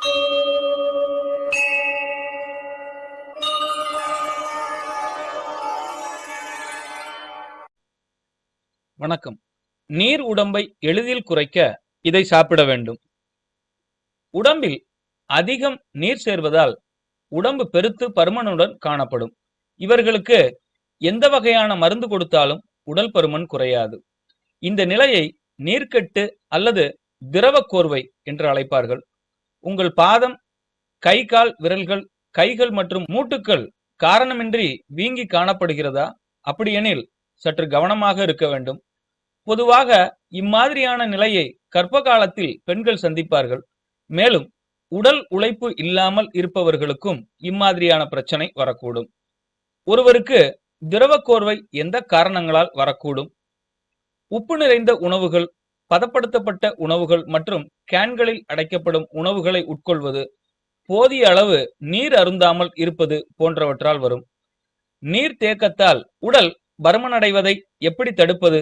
வணக்கம். நீர் உடம்பை எளிதில் குறைக்க இதை சாப்பிட வேண்டும். உடம்பில் அதிகம் நீர் சேர்வதால் உடம்பு பெருத்து பருமனுடன் காணப்படும். இவர்களுக்கு எந்த வகையான மருந்து கொடுத்தாலும் உடல் பருமன் குறையாது. இந்த நிலையை நீர்க்கட்டு அல்லது திரவ கோர்வை என்று அழைப்பார்கள். உங்கள் பாதம், கை கால் விரல்கள், கைகள் மற்றும் மூட்டுக்கள் காரணமின்றி வீங்கி காணப்படுகிறதா? அப்படியெனில் சற்று கவனமாக இருக்க வேண்டும். பொதுவாக இம்மாதிரியான நிலையை கர்ப்ப காலத்தில் பெண்கள் சந்திப்பார்கள். மேலும் உடல் உழைப்பு இல்லாமல் இருப்பவர்களுக்கும் இம்மாதிரியான பிரச்சனை வரக்கூடும். ஒருவருக்கு திரவ கோர்வை எந்த காரணங்களால் வரக்கூடும்? உப்பு நிறைந்த உணவுகள், பதப்படுத்தப்பட்ட உணவுகள் மற்றும் கேன்களில் அடைக்கப்படும் உணவுகளை உட்கொள்வது, போதிய அளவு நீர் அருந்தாமல் இருப்பது போன்றவற்றால் வரும். நீர் தேக்கத்தால் உடல் பருமனடைவதை எப்படி தடுப்பது?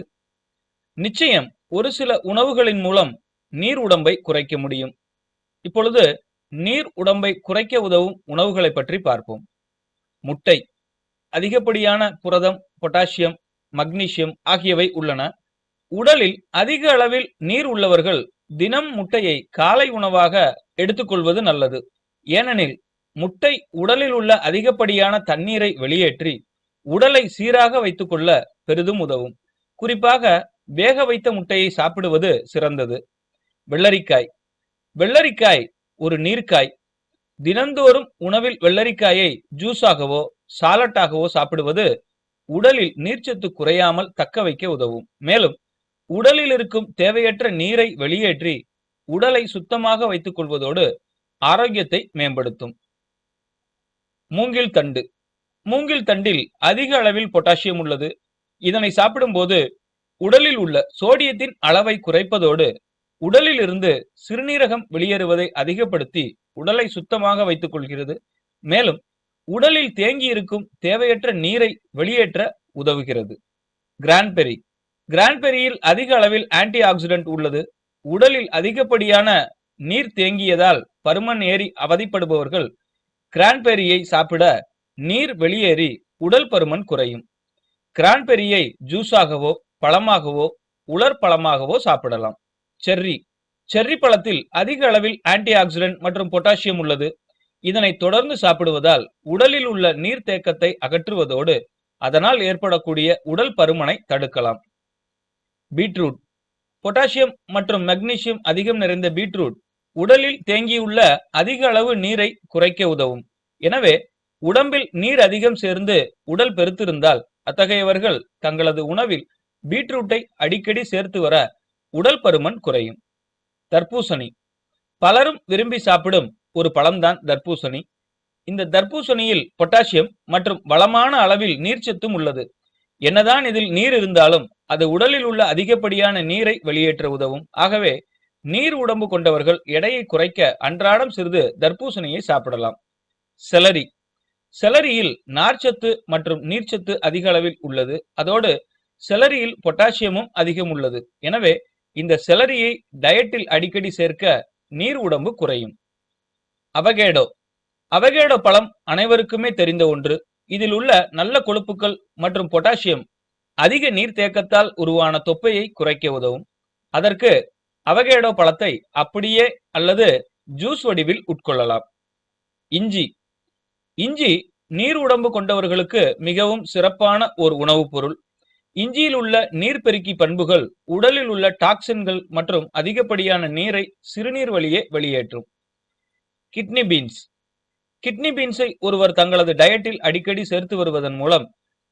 நிச்சயம் ஒரு சில உணவுகளின் மூலம் நீர் உடம்பை குறைக்க முடியும். இப்பொழுது நீர் உடம்பை குறைக்க உதவும் உணவுகளை பற்றி பார்ப்போம். முட்டை அதிகப்படியான புரதம், பொட்டாசியம், மக்னீசியம் ஆகியவை உள்ளன. உடலில் அதிக அளவில் நீர் உள்ளவர்கள் தினம் முட்டையை காலை உணவாக எடுத்துக்கொள்வது நல்லது. ஏனெனில் முட்டை உடலில் உள்ள அதிகப்படியான தண்ணீரை வெளியேற்றி உடலை சீராக வைத்துக் கொள்ள பெரிதும் உதவும். குறிப்பாக வேக வைத்த முட்டையை சாப்பிடுவது சிறந்தது. வெள்ளரிக்காய் வெள்ளரிக்காய் ஒரு நீர்க்காய். தினந்தோறும் உணவில் வெள்ளரிக்காயை ஜூஸாகவோ சாலட்டாகவோ சாப்பிடுவது உடலில் நீர்ச்சத்து குறையாமல் தக்க வைக்க உதவும். மேலும் உடலில் இருக்கும் தேவையற்ற நீரை வெளியேற்றி உடலை சுத்தமாக வைத்துக் கொள்வதோடு ஆரோக்கியத்தை மேம்படுத்தும். மூங்கில் தண்டு மூங்கில் தண்டில் அதிக அளவில் பொட்டாசியம் உள்ளது. இதனை சாப்பிடும்போது உடலில் உள்ள சோடியத்தின் அளவை குறைப்பதோடு உடலில் இருந்து சிறுநீரகம் வெளியேறுவதை அதிகப்படுத்தி உடலை சுத்தமாக வைத்துக் கொள்கிறது. மேலும் உடலில் தேங்கி இருக்கும் தேவையற்ற நீரை வெளியேற்ற உதவுகிறது. கிரான்பெரி கிரான்பெரியில் அதிக அளவில் ஆன்டி ஆக்சிடென்ட் உள்ளது. உடலில் அதிகப்படியான நீர் தேங்கியதால் பருமன் ஏறி அவதிப்படுபவர்கள் கிரான்பெரியை சாப்பிட நீர் வெளியேறி உடல் பருமன் குறையும். கிரான்பெரியை ஜூஸாகவோ பழமாகவோ உலர் பழமாகவோ சாப்பிடலாம். செர்ரி செர்ரி பழத்தில் அதிக அளவில் ஆன்டி ஆக்சிடென்ட் மற்றும் பொட்டாசியம் உள்ளது. இதனை தொடர்ந்து சாப்பிடுவதால் உடலில் உள்ள நீர் தேக்கத்தை அகற்றுவதோடு அதனால் ஏற்படக்கூடிய உடல் பருமனை தடுக்கலாம். பீட்ரூட் பொட்டாசியம் மற்றும் மக்னீசியம் அதிகம் நிறைந்த பீட்ரூட் உடலில் தேங்கியுள்ள அதிக அளவு நீரை குறைக்க உதவும். எனவே உடம்பில் நீர் அதிகம் சேர்ந்து உடல் பெருத்திருந்தால் அத்தகையவர்கள் தங்களது உணவில் பீட்ரூட்டை அடிக்கடி சேர்த்து வர உடல் பருமன் குறையும். தர்பூசணி பலரும் விரும்பி சாப்பிடும் ஒரு பழம்தான் தர்பூசணி. இந்த தர்பூசணியில் பொட்டாசியம் மற்றும் வளமான அளவில் நீர்ச்சத்தும் உள்ளது. என்னதான் இதில் நீர் இருந்தாலும் அது உடலில் உள்ள அதிகப்படியான நீரை வெளியேற்ற உதவும். ஆகவே நீர் உடம்பு கொண்டவர்கள் எடையை குறைக்க அன்றாடம் சிறிது தர்பூசணியை சாப்பிடலாம். செலரி செலரியில் நார்ச்சத்து மற்றும் நீர்ச்சத்து அதிக அளவில் உள்ளது. அதோடு செலரியில் பொட்டாசியமும் அதிகம் உள்ளது. எனவே இந்த செலரியை டயட்டில் அடிக்கடி சேர்க்க நீர் உடம்பு குறையும். அவகேடோ அவகேடோ பழம் அனைவருக்குமே தெரிந்த ஒன்று. இதில் உள்ள நல்ல கொழுப்புகள் மற்றும் பொட்டாசியம் அதிக நீர் தேக்கத்தால் உருவான தொப்பையை குறைக்க உதவும். அதற்கு அவகேடோ பழத்தை அப்படியே அல்லது ஜூஸ் வடிவில் உட்கொள்ளலாம். இஞ்சி இஞ்சி நீர் உடம்பு கொண்டவர்களுக்கு மிகவும் சிறப்பான ஒரு உணவுப் பொருள். இஞ்சியில் உள்ள நீர்பெருக்கி பண்புகள் உடலில் உள்ள டாக்சின்கள் மற்றும் அதிகப்படியான நீரை சிறுநீர் வழியே வெளியேற்றும். கிட்னி பீன்ஸ் கிட்னி பீன்ஸை ஒருவர் தங்களது டயட்டில் அடிக்கடி சேர்த்து வருவதன் மூலம்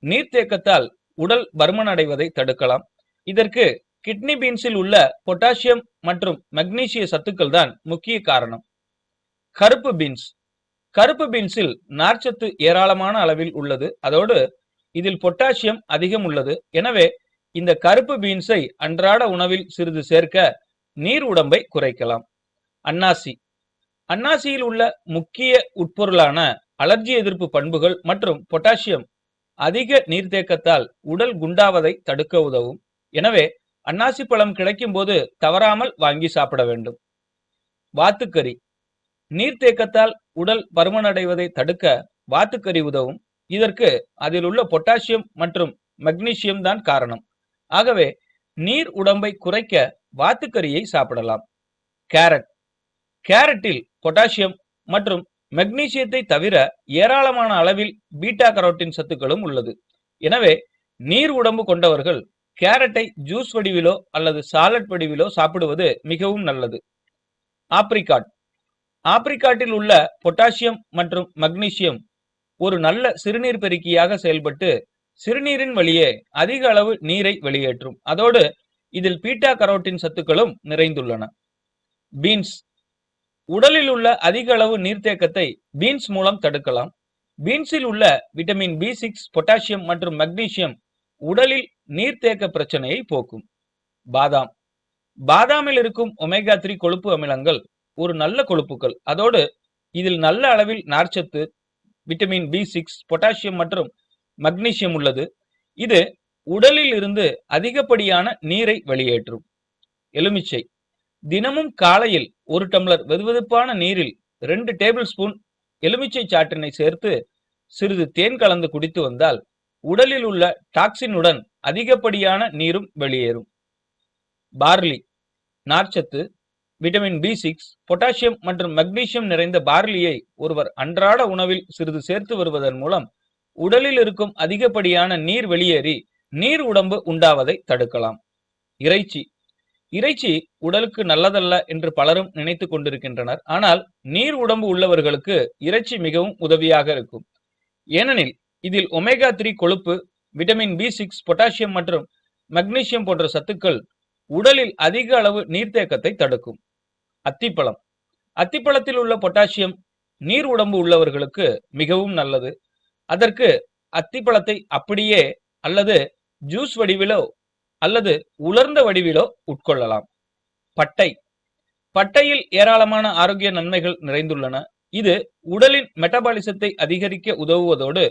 நீர்த்தேக்கத்தால் உடல் பருமன் அடைவதை தடுக்கலாம். இதற்கு கிட்னி பீன்ஸில் உள்ள பொட்டாசியம் மற்றும் மக்னீசிய சத்துக்கள் தான் முக்கிய காரணம். கருப்பு பீன்ஸ் கருப்பு பீன்ஸில் நார்ச்சத்து ஏராளமான அளவில் உள்ளது. அதோடு இதில் பொட்டாசியம் அதிகம் உள்ளது. எனவே இந்த கருப்பு பீன்ஸை அன்றாட உணவில் சிறிது சேர்க்க நீர் உடம்பை குறைக்கலாம். அன்னாசி அன்னாசியில் உள்ள முக்கிய உட்பொருளான அலர்ஜி எதிர்ப்பு பண்புகள் மற்றும் பொட்டாசியம் அதிக நீர்த்தேக்கத்தால் உடல் குண்டாவதை தடுக்க உதவும். எனவே அன்னாசி பழம் கிடைக்கும் போது தவறாமல் வாங்கி சாப்பிட வேண்டும். வாத்துக்கறி நீர்த்தேக்கத்தால் உடல் பருமனடைவதை தடுக்க வாத்துக்கறி உதவும். இதற்கு அதில் உள்ள பொட்டாசியம் மற்றும் மெக்னீசியம் தான் காரணம். ஆகவே நீர் உடம்பை குறைக்க வாத்துக்கறியை சாப்பிடலாம். கேரட்டில் பொட்டாசியம் மற்றும் மெக்னீசியத்தை தவிர ஏராளமான அளவில் பீட்டா கரோட்டின் சத்துக்களும் உள்ளது. எனவே நீர் உடம்பு கொண்டவர்கள் கேரட்டை ஜூஸ் வடிவிலோ அல்லது சாலட் வடிவிலோ சாப்பிடுவது மிகவும் நல்லது. ஆப்ரிகாட்டில் உள்ள பொட்டாசியம் மற்றும் மக்னீசியம் ஒரு நல்ல சிறுநீர் பெருக்கியாக செயல்பட்டு சிறுநீரின் வழியே அதிக அளவு நீரை வெளியேற்றும். அதோடு இதில் பீட்டா கரோட்டின் சத்துக்களும் நிறைந்துள்ளன. பீன்ஸ் உடலில் உள்ள அதிக அளவு நீர்த்தேக்கத்தை பீன்ஸ் மூலம் தடுக்கலாம். பீன்ஸில் உள்ள விட்டமின் B6, பொட்டாசியம் மற்றும் மக்னீசியம் உடலில் நீர்த்தேக்க பிரச்சனையை போக்கும். பாதாமில் இருக்கும் ஒமேகா 3 கொழுப்பு அமிலங்கள் ஒரு நல்ல கொழுப்புகள். அதோடு இதில் நல்ல அளவில் நார்ச்சத்து, விட்டமின் B6, பொட்டாசியம் மற்றும் மக்னீசியம் உள்ளது. இது உடலில் இருந்து அதிகப்படியான நீரை வெளியேற்றும். எலுமிச்சை தினமும் காலையில் ஒரு டம்ளர் வெதுவெதுப்பான நீரில் 2 டேபிள் ஸ்பூன் எலுமிச்சை சாற்றினை சேர்த்து சிறிது தேன் கலந்து குடித்து வந்தால் உடலில் உள்ள டாக்சினுடன் அதிகப்படியான நீரும் வெளியேறும். பார்லி நார்ச்சத்து, விட்டமின் B6, பொட்டாசியம் மற்றும் மக்னீசியம் நிறைந்த பார்லியை ஒருவர் அன்றாட உணவில் சிறிது சேர்த்து வருவதன் மூலம் உடலில் இருக்கும் அதிகப்படியான நீர் வெளியேறி நீர் உடம்பு உண்டாவதை தடுக்கலாம். இறைச்சி உடலுக்கு நல்லதல்ல என்று பலரும் நினைத்து கொண்டிருக்கின்றனர். ஆனால் நீர் உடம்பு உள்ளவர்களுக்கு இறைச்சி மிகவும் உதவியாக இருக்கும். ஏனெனில் இதில் ஒமேகா 3 கொழுப்பு, விட்டமின் B6, பொட்டாசியம் மற்றும் மக்னீசியம் போன்ற சத்துக்கள் உடலில் அதிக அளவு நீர்த்தேக்கத்தை தடுக்கும். அத்திப்பழத்தில் உள்ள பொட்டாசியம் நீர் உடம்பு உள்ளவர்களுக்கு மிகவும் நல்லது. அதற்கு அத்திப்பழத்தை அப்படியே அல்லது ஜூஸ் வடிவிலோ அல்லது உலர்ந்த வடிவிலோ உட்கொள்ளலாம். பட்டையில் ஏராளமான ஆரோக்கிய நன்மைகள் நிறைந்துள்ளன. இது உடலின் மெட்டபாலிசத்தை அதிகரிக்க உதவுவதோடு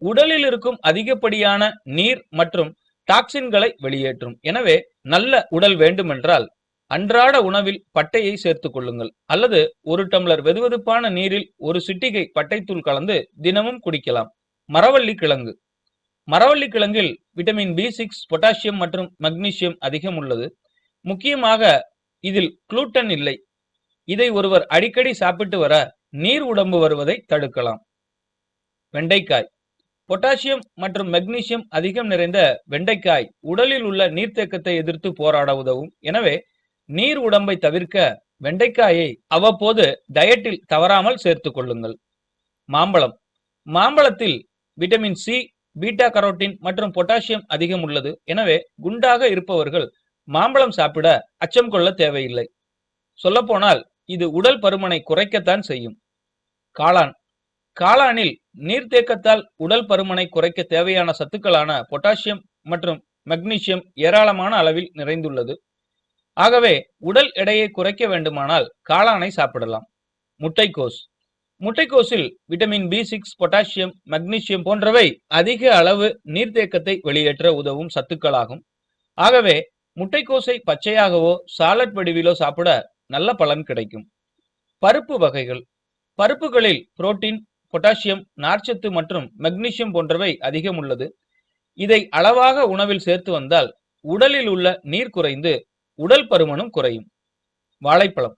உடலில் இருக்கும் அதிகப்படியான நீர் மற்றும் டாக்சின்களை வெளியேற்றும். எனவே நல்ல உடல் வேண்டுமென்றால் அன்றாட உணவில் பட்டையை சேர்த்துக் கொள்ளுங்கள். அல்லது ஒரு டம்ளர் வெதுவெதுப்பான நீரில் ஒரு சிட்டிகை பட்டைத்தூள் கலந்து தினமும் குடிக்கலாம். மரவள்ளி கிழங்கில் விட்டமின் B6, பொட்டாசியம் மற்றும் மக்னீசியம் அதிகம் உள்ளது. முக்கியமாக இதில் குளூட்டன் இல்லை. இதை ஒருவர் அடிக்கடி சாப்பிட்டு வர நீர் உடம்பு வருவதை தடுக்கலாம். வெண்டைக்காய் பொட்டாசியம் மற்றும் மக்னீசியம் அதிகம் நிறைந்த வெண்டைக்காய் உடலில் உள்ள நீர்த்தேக்கத்தை எதிர்த்து போராட உதவும். எனவே நீர் உடம்பை தவிர்க்க வெண்டைக்காயை அவ்வப்போது டயட்டில் தவறாமல் சேர்த்துக் கொள்ளுங்கள். மாம்பழத்தில் விட்டமின் C, பீட்டா கரோட்டின் மற்றும் பொட்டாசியம் அதிகம் உள்ளது. எனவே குண்டாக இருப்பவர்கள் மாம்பழம் சாப்பிட அச்சம் கொள்ள தேவையில்லை. சொல்லப்போனால் இது உடல் பருமனை குறைக்கத்தான் செய்யும். காளானில் நீர்த்தேக்கத்தால் உடல் பருமனை குறைக்க தேவையான சத்துக்களான பொட்டாசியம் மற்றும் மக்னீசியம் ஏராளமான அளவில் நிறைந்துள்ளது. ஆகவே உடல் எடையை குறைக்க வேண்டுமானால் காளானை சாப்பிடலாம். முட்டைக்கோஸில் விட்டமின் B6, பொட்டாசியம், மக்னீசியம் போன்றவை அதிக அளவு நீர்த்தேக்கத்தை வெளியேற்ற உதவும் சத்துக்களாகும். ஆகவே முட்டைக்கோஸை பச்சையாகவோ சாலட் வடிவிலோ சாப்பிட நல்ல பலன் கிடைக்கும். பருப்பு வகைகள் பருப்புகளில் புரோட்டீன், பொட்டாசியம், நார்ச்சத்து மற்றும் மக்னீசியம் போன்றவை அதிகம் உள்ளது. இதை அளவாக உணவில் சேர்த்து வந்தால் உடலில் உள்ள நீர் குறைந்து உடல் பருமனும் குறையும். வாழைப்பழம்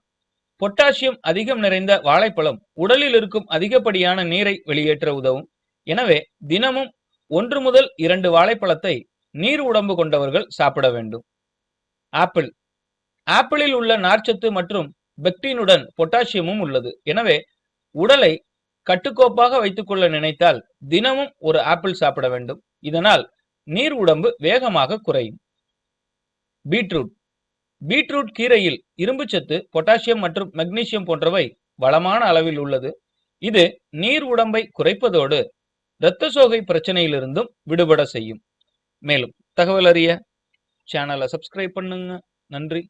பொட்டாசியம் அதிகம் நிறைந்த வாழைப்பழம் உடலில் இருக்கும் அதிகப்படியான நீரை வெளியேற்ற உதவும். எனவே தினமும் 1 முதல் 2 வாழைப்பழத்தை நீர் உடம்பு கொண்டவர்கள் சாப்பிட வேண்டும். ஆப்பிளில் உள்ள நார்ச்சத்து மற்றும் பெக்டினுடன் பொட்டாசியமும் உள்ளது. எனவே உடலை கட்டுக்கோப்பாக வைத்துக் கொள்ள நினைத்தால் தினமும் ஒரு ஆப்பிள் சாப்பிட வேண்டும். இதனால் நீர் உடம்பு வேகமாக குறையும். பீட்ரூட் கீரையில் இரும்புச்சத்து, பொட்டாசியம் மற்றும் மக்னீசியம் போன்றவை வளமான அளவில் உள்ளது. இது நீர் உடம்பை குறைப்பதோடு இரத்த சோகை பிரச்சனையிலிருந்தும் விடுபட செய்யும். மேலும் தகவல் அறிய சேனலை சப்ஸ்கிரைப் பண்ணுங்க. நன்றி.